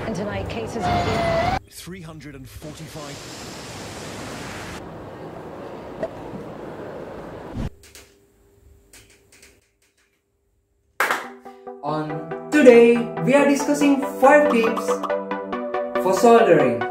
And tonight, cases in 345. Today we are discussing 5 tips for soldering.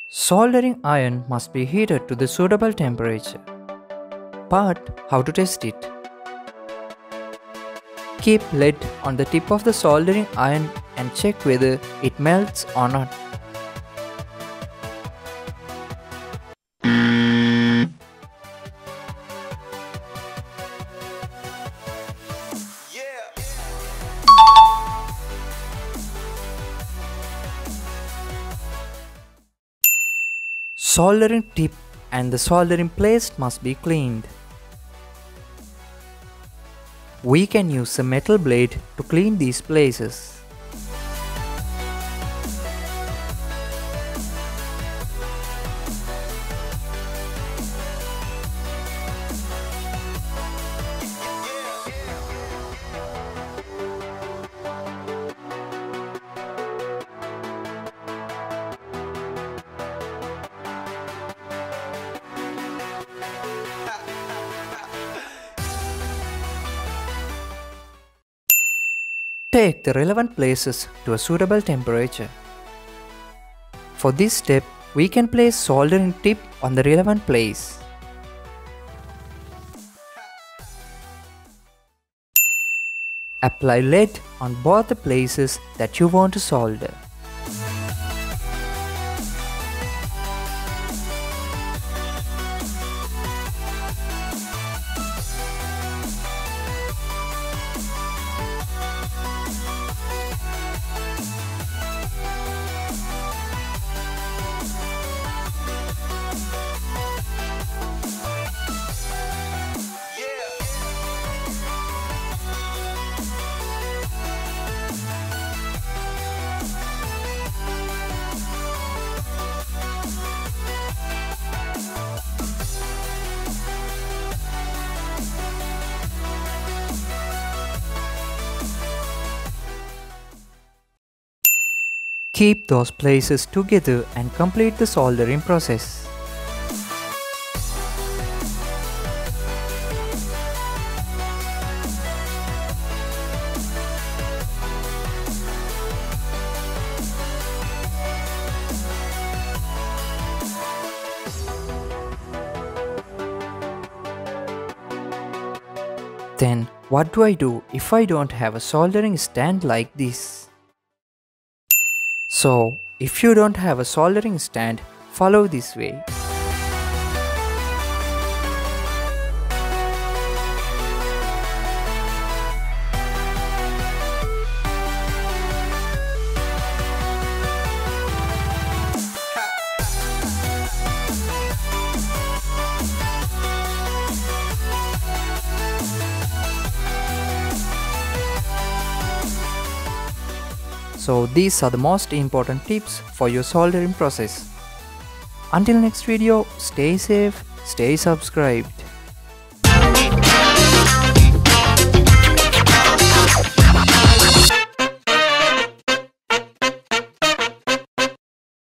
Soldering iron must be heated to the suitable temperature. But how to test it? Keep lead on the tip of the soldering iron and check whether it melts or not. Soldering tip and the soldering place must be cleaned. We can use a metal blade to clean these places. Take the relevant places to a suitable temperature. For this step, we can place soldering tip on the relevant place. Apply lead on both the places that you want to solder. Keep those places together and complete the soldering process. Then, what do I do if I don't have a soldering stand like this? So, if you don't have a soldering stand, follow this way. So these are the most important tips for your soldering process. Until next video, stay safe, stay subscribed.